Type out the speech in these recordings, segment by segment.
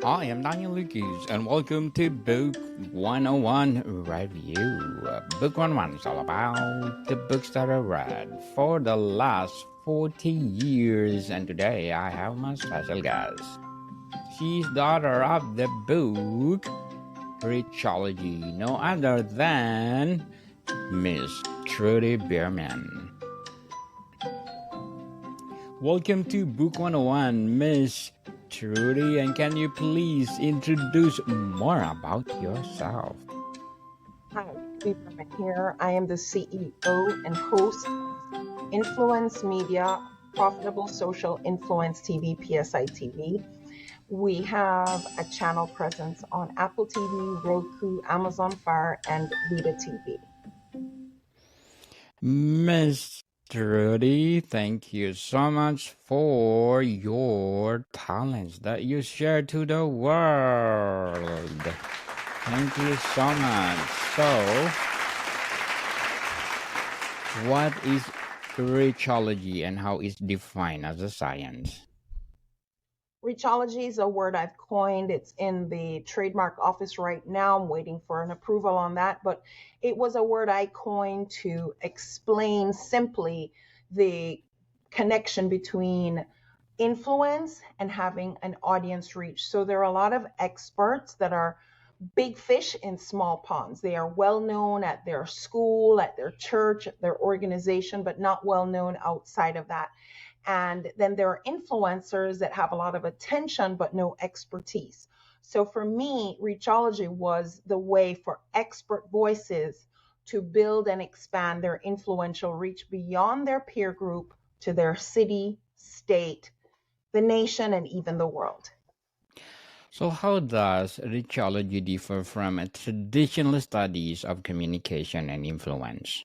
I am Daniel Lucas, and welcome to Book 101 Review. Book 101 is all about the books that I read for the last 40 years, and today I have my special guest. She's the author of the book REACHology, no other than Miss Trudy Bierman. Welcome to Book 101, Miss Trudy, and can you please introduce more about yourself? Hi, Trudy Bierman here. I am the CEO and host of Influence Media, Profitable Social Influence TV, PSI TV. We have a channel presence on Apple TV, Roku, Amazon Fire, and Vita TV. Miss Trudy, thank you so much for your talents that you share to the world. Thank you so much. So, what is REACHology and how is defined as a science? REACHology is a word I've coined. It's in the trademark office right now. I'm waiting for an approval on that, but it was a word I coined to explain simply the connection between influence and having an audience reach. So there are a lot of experts that are big fish in small ponds. They are well known at their school, at their church, at their organization, but not well known outside of that. And then there are influencers that have a lot of attention, but no expertise. So for me, REACHology was the way for expert voices to build and expand their influential reach beyond their peer group to their city, state, the nation, and even the world. So, how does REACHology differ from traditional studies of communication and influence?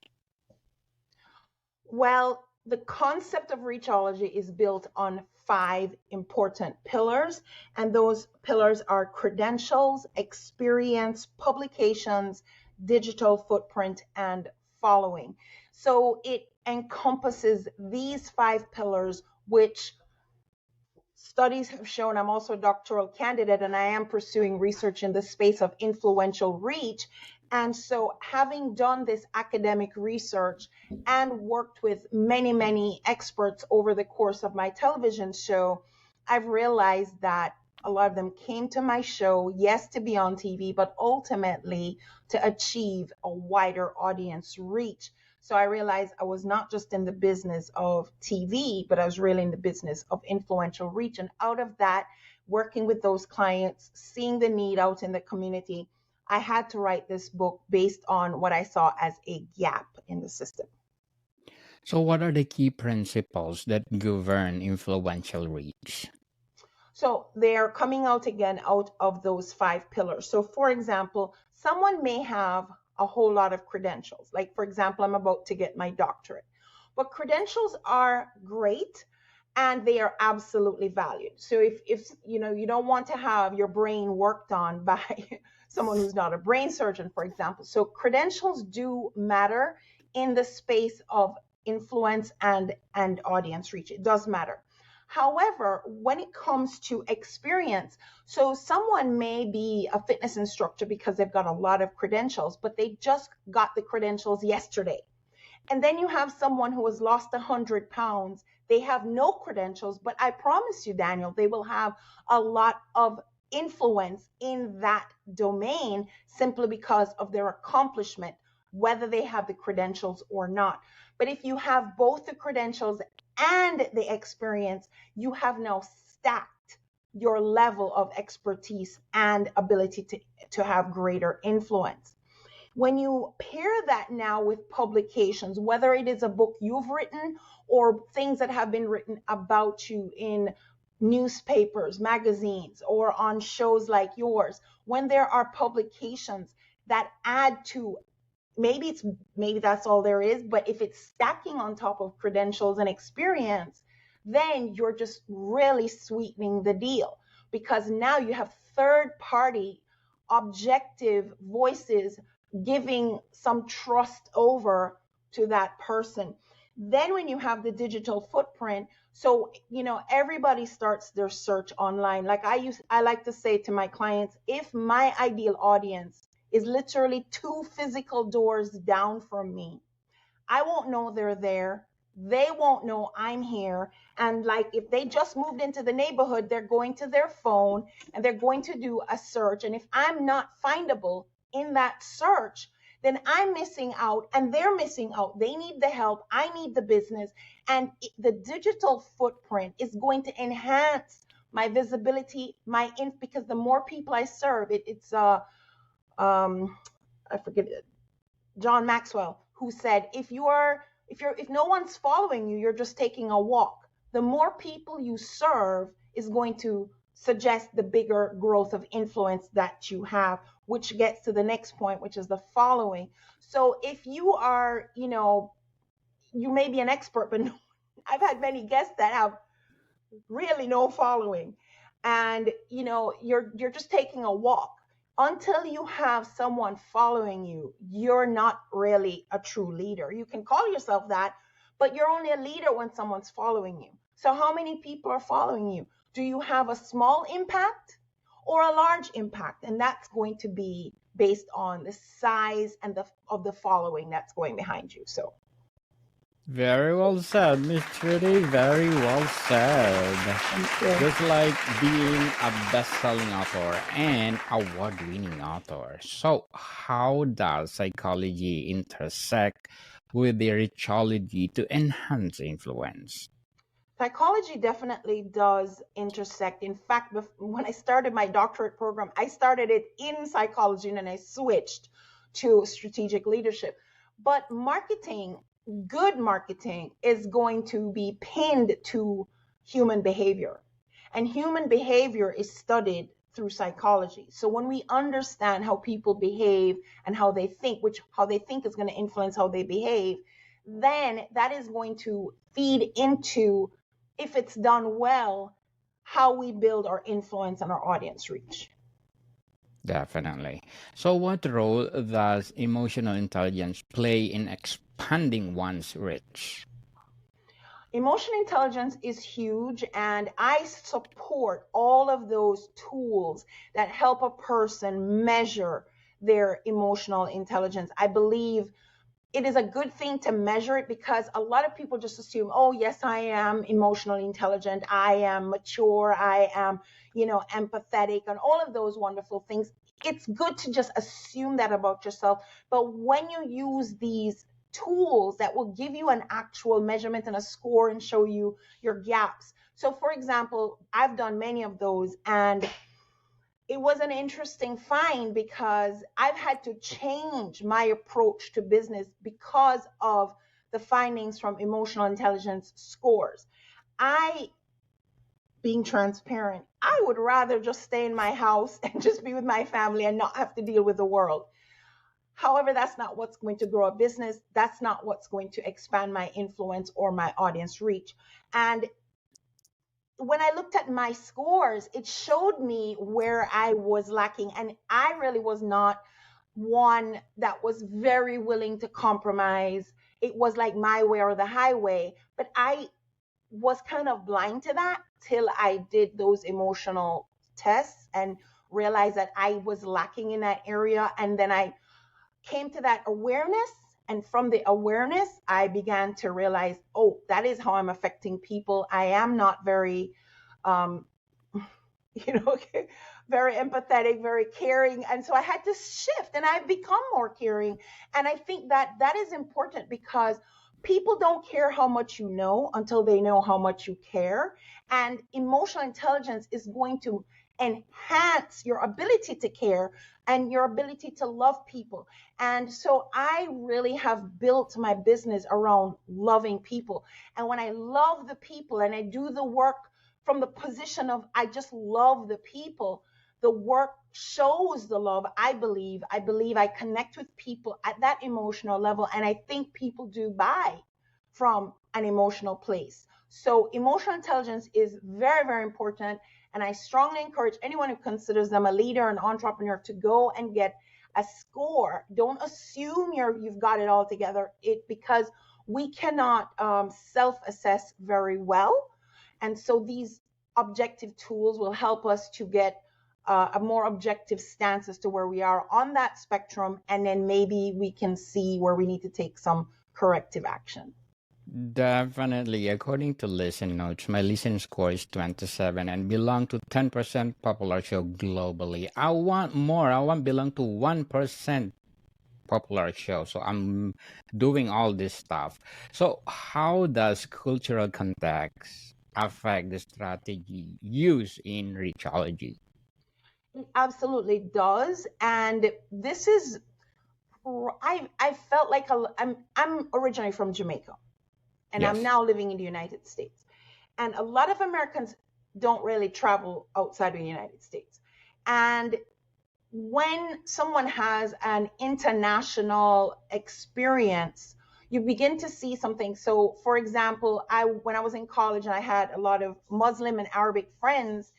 Well, the concept of REACHology is built on 5 important pillars, and those pillars are credentials, experience, publications, digital footprint, and following. So it encompasses these 5 pillars, which studies have shown. I'm also a doctoral candidate and I am pursuing research in the space of influential reach. And so having done this academic research and worked with many, many experts over the course of my television show, I've realized that a lot of them came to my show, yes, to be on TV, but ultimately to achieve a wider audience reach. So I realized I was not just in the business of TV, but I was really in the business of influential reach. And out of that, working with those clients, seeing the need out in the community, I had to write this book based on what I saw as a gap in the system. So, what are the key principles that govern influential reach? So they're coming out again out of those 5 pillars. So for example, someone may have a whole lot of credentials. Like for example, I'm about to get my doctorate. But credentials are great and they are absolutely valued. So if you don't want to have your brain worked on by someone who's not a brain surgeon, for example. So credentials do matter in the space of influence and audience reach. It does matter. However, when it comes to experience, so someone may be a fitness instructor because they've got a lot of credentials, but they just got the credentials yesterday. And then you have someone who has lost 100 pounds. They have no credentials, but I promise you, Daniel, they will have a lot of influence in that domain simply because of their accomplishment, whether they have the credentials or not. But if you have both the credentials and the experience, you have now stacked your level of expertise and ability to have greater influence. When you pair that now with publications, whether it is a book you've written or things that have been written about you in newspapers, magazines, or on shows like yours, when there are publications that add to maybe that's all there is, but if it's stacking on top of credentials and experience, then you're just really sweetening the deal because now you have third party objective voices giving some trust over to that person. Then when you have the digital footprint, So, everybody starts their search online. Like I like to say to my clients, if my ideal audience is literally 2 physical doors down from me, I won't know they're there. They won't know I'm here. And like if they just moved into the neighborhood, they're going to their phone and they're going to do a search. And if I'm not findable in that search, then I'm missing out and they're missing out. They need the help. I need the business. And the digital footprint is going to enhance my visibility, because the more people I serve, I forget it, John Maxwell, who said, if no one's following you, you're just taking a walk. The more people you serve is going to suggest the bigger growth of influence that you have, which gets to the next point, which is the following. So if you are, you may be an expert, but I've had many guests that have really no following, and you're just taking a walk. Until you have someone following you, you're not really a true leader. You can call yourself that, but you're only a leader when someone's following you. So how many people are following you? Do you have a small impact or a large impact? And that's going to be based on the size and of the following that's going behind you. So Very well said, Miss Trudy. Very well said. Just like being a best-selling author and award-winning author. So, how does psychology intersect with the REACHology to enhance influence? psychology definitely does intersect. In fact, when I started my doctorate program, I started it in psychology and then I switched to strategic leadership. But marketing, good marketing, is going to be pinned to human behavior. And human behavior is studied through psychology. So when we understand how people behave and how they think, how they think is going to influence how they behave, then that is going to feed into, if it's done well, how we build our influence and our audience reach. Definitely. So, what role does emotional intelligence play in expanding one's reach? Emotional intelligence is huge, and I support all of those tools that help a person measure their emotional intelligence. I believe it is a good thing to measure it, because a lot of people just assume, oh, yes, I am emotionally intelligent, I am mature, I am, empathetic, and all of those wonderful things. It's good to just assume that about yourself. But when you use these tools that will give you an actual measurement and a score and show you your gaps. So, for example, I've done many of those, and it was an interesting find because I've had to change my approach to business because of the findings from emotional intelligence scores. Being transparent, I would rather just stay in my house and just be with my family and not have to deal with the world. However, that's not what's going to grow a business. That's not what's going to expand my influence or my audience reach. And when I looked at my scores, it showed me where I was lacking. And I really was not one that was very willing to compromise. It was like my way or the highway. But I was kind of blind to that till I did those emotional tests and realized that I was lacking in that area. And then I came to that awareness. And from the awareness, I began to realize, oh, that is how I'm affecting people. I am not very, very empathetic, very caring. And so I had to shift, and I've become more caring. And I think that is important, because people don't care how much you know until they know how much you care. And emotional intelligence is going to enhance your ability to care and your ability to love people. And so I really have built my business around loving people. And when I love the people and I do the work from the position of I just love the people, the work shows the love. I believe I connect with people at that emotional level, and I think people do buy from an emotional place. So emotional intelligence is very, very important, and I strongly encourage anyone who considers them a leader, an entrepreneur, to go and get a score. Don't assume you've got it all together, because we cannot self-assess very well. And so these objective tools will help us to get a more objective stance as to where we are on that spectrum, and then maybe we can see where we need to take some corrective action. Definitely. According to Listen Notes, my listen score is 27 and belong to 10% popular show globally. I want more. I want belong to 1% popular show. So I'm doing all this stuff. So how does cultural context affect the strategy used in REACHology? It absolutely does. And this is, I felt like I'm originally from Jamaica, and I'm Yes. now living in the United States. And a lot of Americans don't really travel outside of the United States. And when someone has an international experience, you begin to see something. So, for example, when I was in college and I had a lot of Muslim and Arabic friends,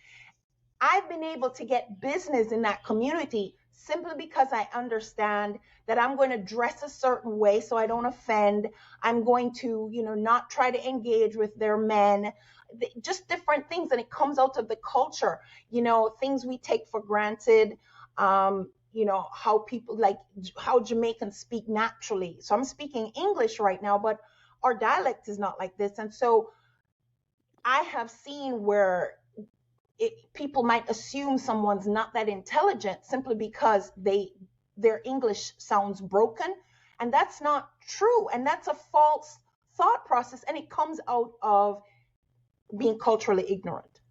I've been able to get business in that community simply because I understand that I'm going to dress a certain way so I don't offend. I'm going to, not try to engage with their men, just different things. And it comes out of the culture, things we take for granted. How people, like how Jamaicans speak naturally. So I'm speaking English right now, but our dialect is not like this. And so I have seen where people might assume someone's not that intelligent simply because their English sounds broken, and that's not true, and that's a false thought process, and it comes out of being culturally ignorant.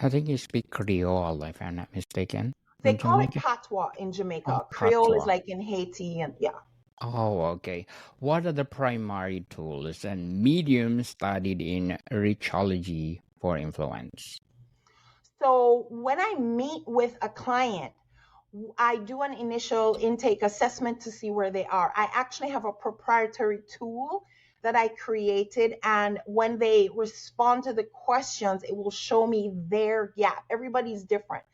I think you speak Creole, if I'm not mistaken, They in call it Jamaica. patois in Oh, Jamaica. Creole is patois. like in Haiti, and yeah. Oh, okay. What are the primary tools and mediums studied in REACHology for influence? So when I meet with a client, I do an initial intake assessment to see where they are. I actually have a proprietary tool that I created, and when they respond to the questions, it will show me their gap. Everybody's different.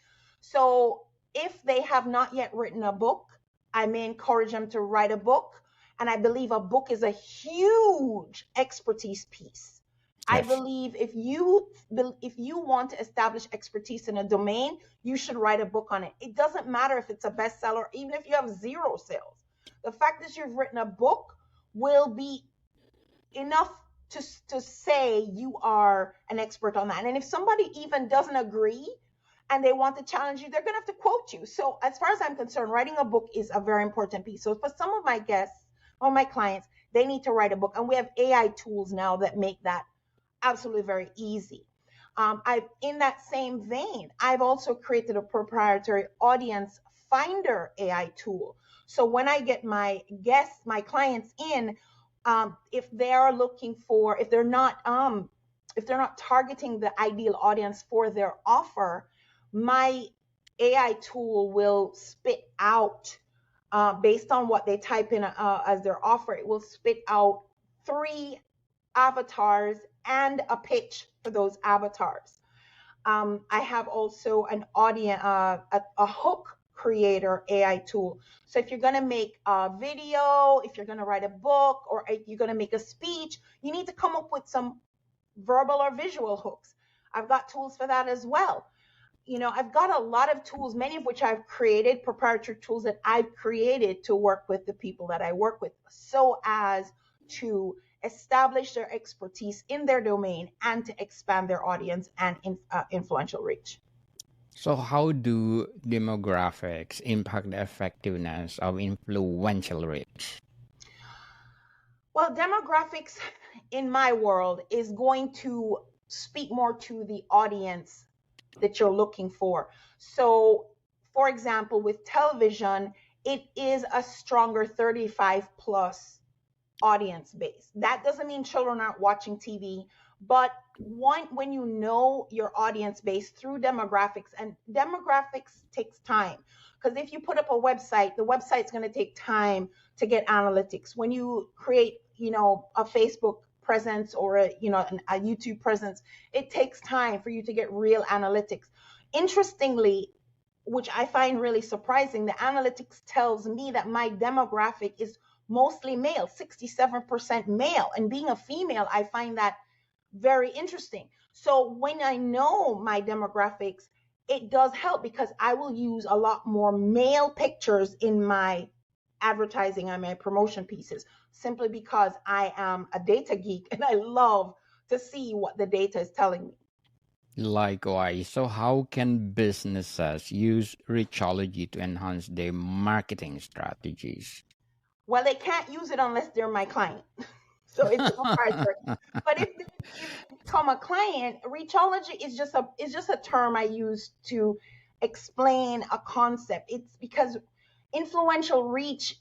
So if they have not yet written a book, I may encourage them to write a book. And I believe a book is a huge expertise piece. I Yes. believe if you want to establish expertise in a domain, you should write a book on it. It doesn't matter if it's a bestseller, even if you have zero sales. The fact that you've written a book will be enough to say you are an expert on that. And if somebody even doesn't agree and they want to challenge you, they're going to have to quote you. So as far as I'm concerned, writing a book is a very important piece. So for some of my guests or my clients, they need to write a book. And we have AI tools now that make that absolutely very easy. In that same vein, I've also created a proprietary audience finder AI tool. So when I get my guests, my clients in, if they're looking for, if they're not targeting the ideal audience for their offer, my AI tool will spit out, based on what they type in as their offer, it will spit out 3 avatars and a pitch for those avatars. I have also an audience, a hook creator AI tool. So if you're going to make a video, if you're going to write a book, or if you're going to make a speech, you need to come up with some verbal or visual hooks. I've got tools for that as well. I've got a lot of tools, many of which I've created, proprietary tools that I've created to work with the people that I work with, so as to establish their expertise in their domain and to expand their audience and influential reach. So, how do demographics impact the effectiveness of influential reach? Well, demographics in my world is going to speak more to the audience that you're looking for. So, for example, with television, it is a stronger 35 plus audience base. That doesn't mean children aren't watching TV, but when you know your audience base through demographics, and demographics takes time, because if you put up a website, the website's going to take time to get analytics. When you create, a Facebook presence or a YouTube presence, it takes time for you to get real analytics. Interestingly, which I find really surprising, the analytics tells me that my demographic is mostly male, 67% male. And being a female, I find that very interesting. So when I know my demographics, it does help because I will use a lot more male pictures in my advertising and my promotion pieces, simply because I am a data geek and I love to see what the data is telling me. Likewise, so how can businesses use Reachology to enhance their marketing strategies? Well, they can't use it unless they're my client. So it's proprietary. But if they become a client, reachology is just a term I use to explain a concept. It's because influential reach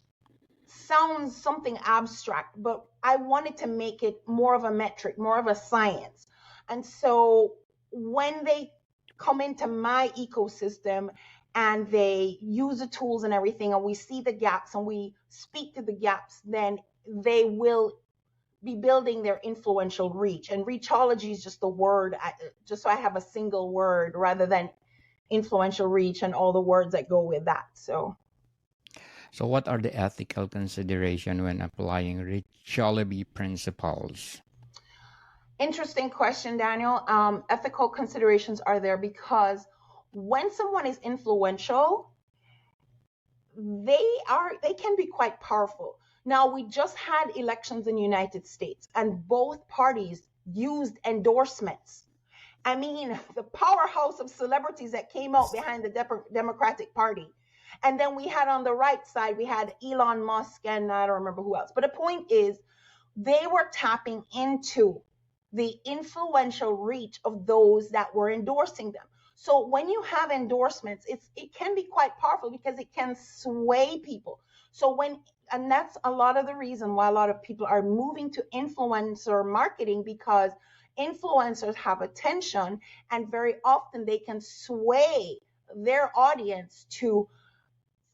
sounds something abstract, but I wanted to make it more of a metric, more of a science. And so when they come into my ecosystem and they use the tools and everything, and we see the gaps and we speak to the gaps, then they will be building their influential reach. And reachology is just the word, just so I have a single word rather than influential reach and all the words that go with that. So, what are the ethical considerations when applying Reachology principles? Interesting question, Daniel. Ethical considerations are there because when someone is influential, they can be quite powerful. Now, we just had elections in the United States, and both parties used endorsements. I mean, the powerhouse of celebrities that came out behind the Democratic Party. And then we had on the right side, we had Elon Musk and I don't remember who else. But the point is, they were tapping into the influential reach of those that were endorsing them. So when you have endorsements, it can be quite powerful because it can sway people. So and that's a lot of the reason why a lot of people are moving to influencer marketing, because influencers have attention and very often they can sway their audience to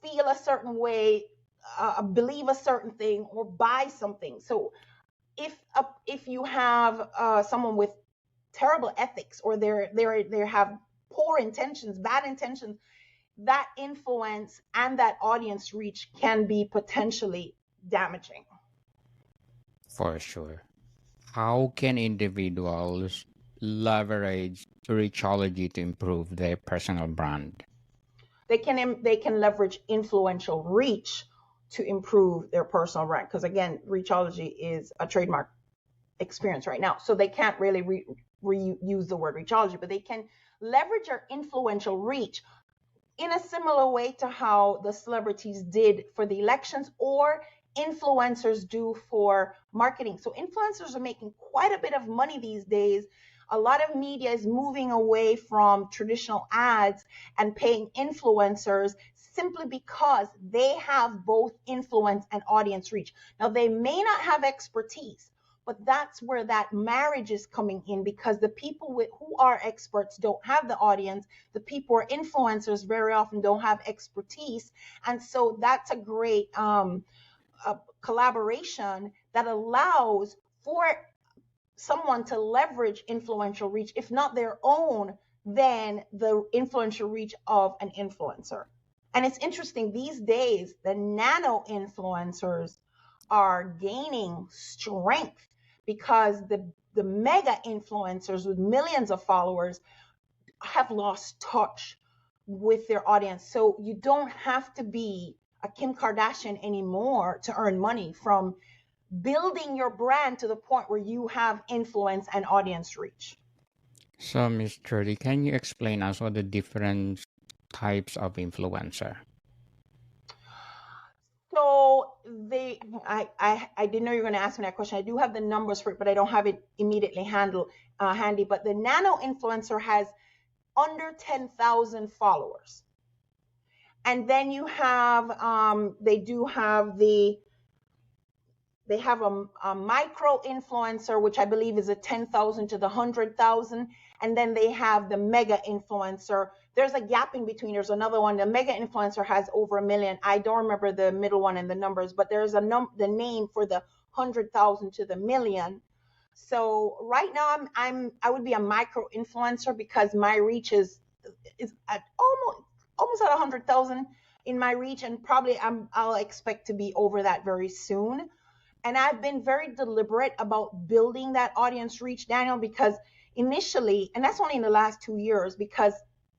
feel a certain way, believe a certain thing, or buy something. So if you have someone with terrible ethics, or they have poor intentions, bad intentions, that influence and that audience reach can be potentially damaging. For sure. How can individuals leverage Reachology to improve their personal brand? They can leverage influential reach to improve their personal brand, because again, reachology is a trademark experience right now, so they can't really reuse the word reachology, but they can leverage their influential reach in a similar way to how the celebrities did for the elections, or influencers do for marketing. So influencers are making quite a bit of money these days. A lot of media is moving away from traditional ads and paying influencers, simply because they have both influence and audience reach. Now, they may not have expertise, but that's where that marriage is coming in, because the people who are experts don't have the audience. The people who are influencers very often don't have expertise. And so that's a great collaboration that allows for someone to leverage influential reach, if not their own, then the influential reach of an influencer. And it's interesting, these days, the nano influencers are gaining strength, because the mega influencers with millions of followers have lost touch with their audience. So you don't have to be a Kim Kardashian anymore to earn money from building your brand to the point where you have influence and audience reach. So, Miss Trudy, can you explain us what the different types of influencer? So I didn't know you were going to ask me that question. I do have the numbers for it, but I don't have it immediately handy. But the nano influencer has under 10,000 followers, and then you have they have a micro influencer, which I believe is a 10,000 to the 100,000. And then they have the mega influencer. There's a gap in between. There's another one. The mega influencer has over 1 million. I don't remember the middle one and the numbers, but there's the name for the 100,000 to the million. So right now I would be a micro influencer, because my reach is at almost at 100,000 in my reach, and probably I'll expect to be over that very soon. And I've been very deliberate about building that audience reach, Daniel, because initially, and that's only in the last 2 years, because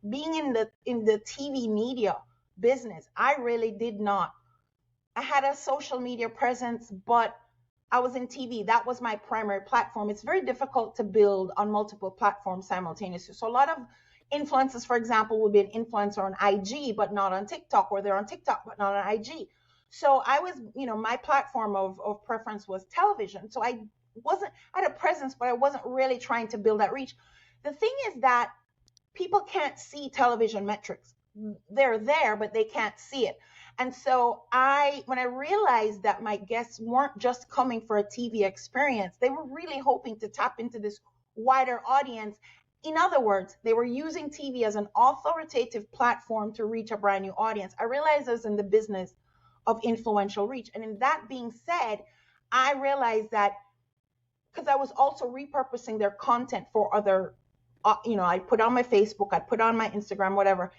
being in the TV media business, I really did not. I had a social media presence, but I was in TV. That was my primary platform. It's very difficult to build on multiple platforms simultaneously. So a lot of influencers, for example, will be an influencer on IG, but not on TikTok, or they're on TikTok, but not on IG. So I was, my platform of preference was television. So I had a presence, but I wasn't really trying to build that reach. The thing is that people can't see television metrics. They're there, but they can't see it. And so when I realized that my guests weren't just coming for a TV experience, they were really hoping to tap into this wider audience. In other words, they were using TV as an authoritative platform to reach a brand new audience. I realized I was in the business of influential reach. And in that being said, I realized that because I was also repurposing their content for other, I put on my Facebook, I put on my Instagram, whatever.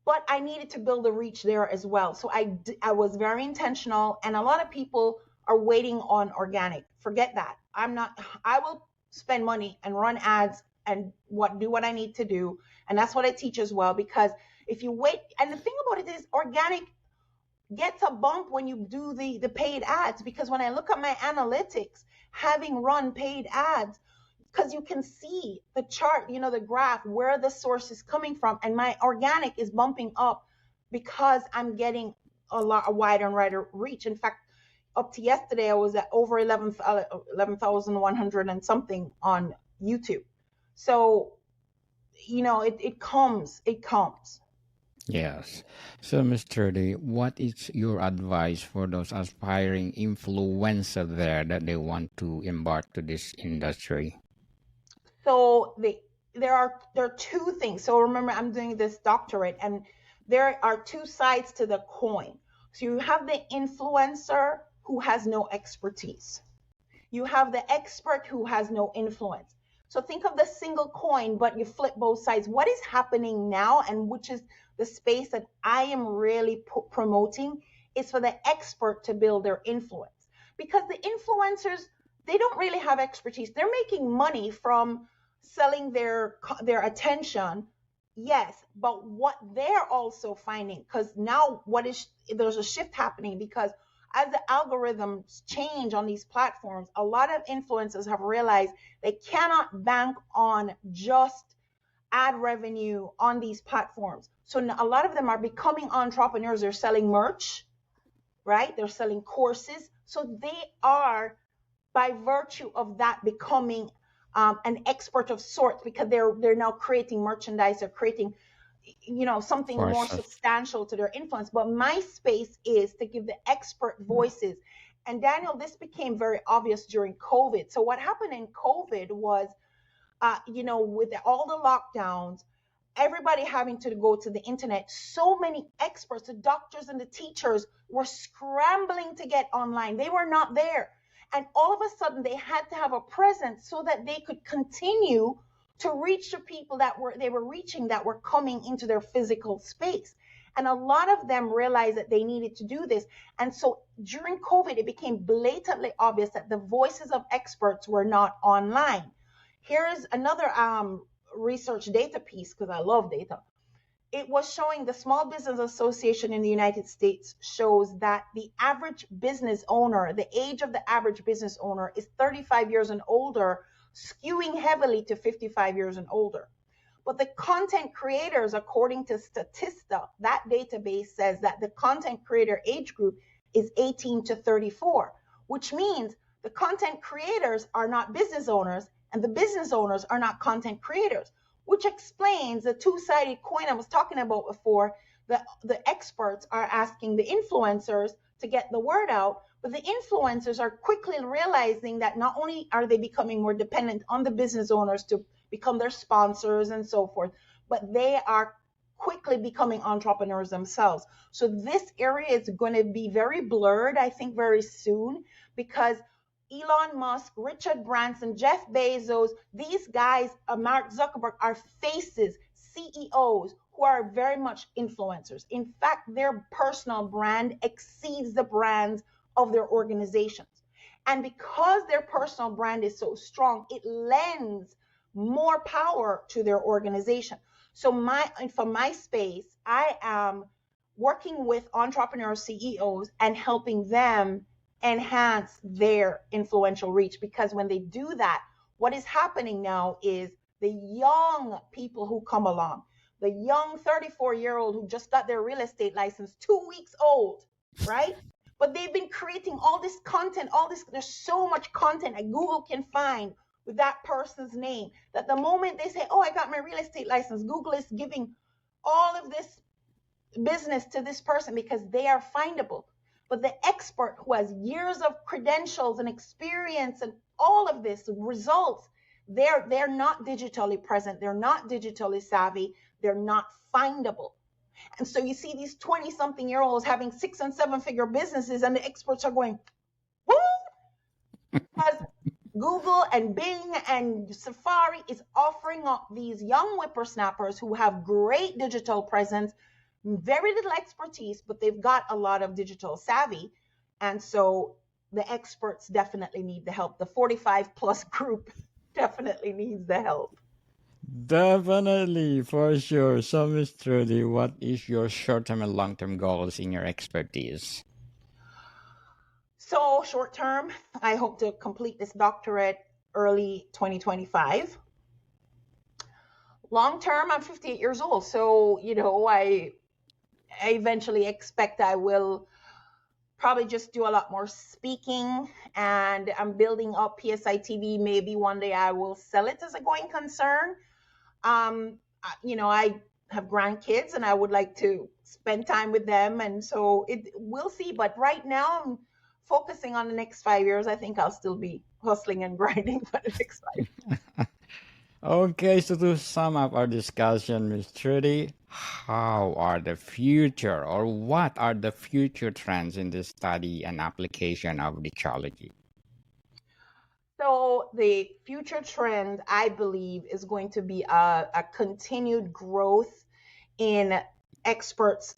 But I needed to build a reach there as well. So I was very intentional, and a lot of people are waiting on organic. Forget that. I will spend money and run ads and do what I need to do. And that's what I teach as well, because if you wait, and the thing about it is organic gets a bump when you do the paid ads, because when I look at my analytics, having run paid ads, because you can see the chart, the graph, where the source is coming from, and my organic is bumping up because I'm getting a wider and wider reach. In fact, up to yesterday, I was at over 11,100 and something on YouTube. So, it comes. Yes. So, Mr. D, what is your advice for those aspiring influencers there that they want to embark to this industry? So there are two things. So remember, I'm doing this doctorate, and there are two sides to the coin. So you have the influencer who has no expertise. You have the expert who has no influence. So think of the single coin, but you flip both sides. What is happening now, and which is the space that I am really promoting, is for the expert to build their influence. Because the influencers, they don't really have expertise. They're making money from selling their attention, yes, but what they're also finding, because now there's a shift happening, because as the algorithms change on these platforms, a lot of influencers have realized they cannot bank on just ad revenue on these platforms. So a lot of them are becoming entrepreneurs. They're selling merch, right? They're selling courses. So they are, by virtue of that, becoming an expert of sorts, because they're now creating merchandise, they're creating something more substantial to their influence. But my space is to give the expert voices. And Daniel, this became very obvious during COVID. So what happened in COVID was, with all the lockdowns, everybody having to go to the internet, so many experts, the doctors and the teachers, were scrambling to get online. They were not there. And all of a sudden, they had to have a presence so that they could continue to reach the people that they were reaching, that were coming into their physical space. And a lot of them realized that they needed to do this. And so during COVID, it became blatantly obvious that the voices of experts were not online. Here's another research data piece, because I love data. It was showing, the Small Business Association in the United States shows that the average business owner, the age of the average business owner, is 35 years and older, skewing heavily to 55 years and older. But the content creators, according to Statista, that database says that the content creator age group is 18 to 34, which means the content creators are not business owners, and the business owners are not content creators, which explains the two-sided coin I was talking about before. The experts are asking the influencers to get the word out, but the influencers are quickly realizing that not only are they becoming more dependent on the business owners to become their sponsors and so forth, but they are quickly becoming entrepreneurs themselves. So this area is going to be very blurred, I think, very soon, because Elon Musk, Richard Branson, Jeff Bezos, these guys, Mark Zuckerberg, are faces, CEOs who are very much influencers. In fact, their personal brand exceeds the brands of their organizations. And because their personal brand is so strong, it lends more power to their organization. So from my space, I am working with entrepreneur CEOs and helping them enhance their influential reach, because when they do that, what is happening now is the young people who come along, the young 34-year-old who just got their real estate license 2 weeks old, right? But they've been creating all this content, there's so much content that Google can find with that person's name, that the moment they say, oh, I got my real estate license, Google is giving all of this business to this person because they are findable. But the expert who has years of credentials and experience and all of this results, they're not digitally present, they're not digitally savvy, they're not findable. And so you see these 20-something-year-olds having 6- and 7-figure businesses, and the experts are going, what? Because Google and Bing and Safari is offering up these young whippersnappers who have great digital presence, very little expertise, but they've got a lot of digital savvy. And so the experts definitely need the help. The 45 plus group definitely needs the help. Definitely, for sure. So, Ms. Trudy, what is your short-term and long-term goals in your expertise? So short term, I hope to complete this doctorate early 2025. Long term, I'm 58 years old. So, I eventually expect I will probably just do a lot more speaking, and I'm building up PSI TV. Maybe one day I will sell it as a going concern. I have grandkids and I would like to spend time with them. And so we'll see. But right now I'm focusing on the next 5 years. I think I'll still be hustling and grinding for the next 5 years. Okay, so to sum up our discussion, Ms. Trudy, how are the future, or what are the future trends in the study and application of REACHology? So the future trend, I believe, is going to be a continued growth in experts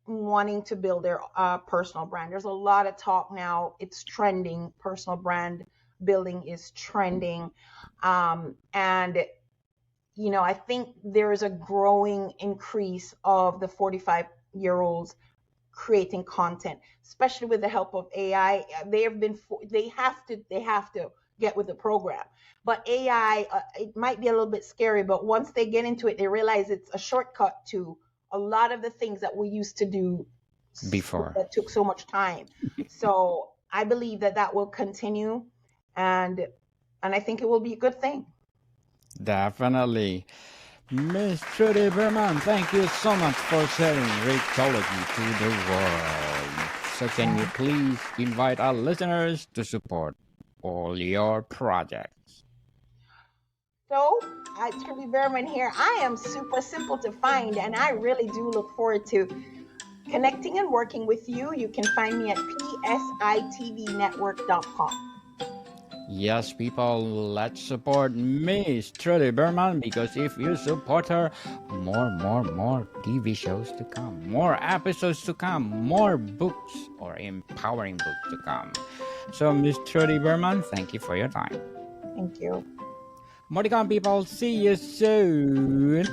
wanting to build their personal brand. There's a lot of talk now. It's trending. Personal brand building is trending. And I think there is a growing increase of the 45-year-olds creating content, especially with the help of AI. They have to get with the program. But AI, it might be a little bit scary, but once they get into it, they realize it's a shortcut to a lot of the things that we used to do Before. that took so much time. So I believe that will continue, and I think it will be a good thing. Definitely. Miss Trudy Berman, thank you so much for sharing REACHology to the world. So can you please invite our listeners to support all your projects? So, Trudy Berman here. I am super simple to find, and I really do look forward to connecting and working with you. You can find me at psitvnetwork.com. Yes, people, let's support Miss Trudy Berman, because if you support her, more TV shows to come, more episodes to come, more books or empowering books to come. So, Miss Trudy Berman, thank you for your time. Thank you. More to come, people. See you soon.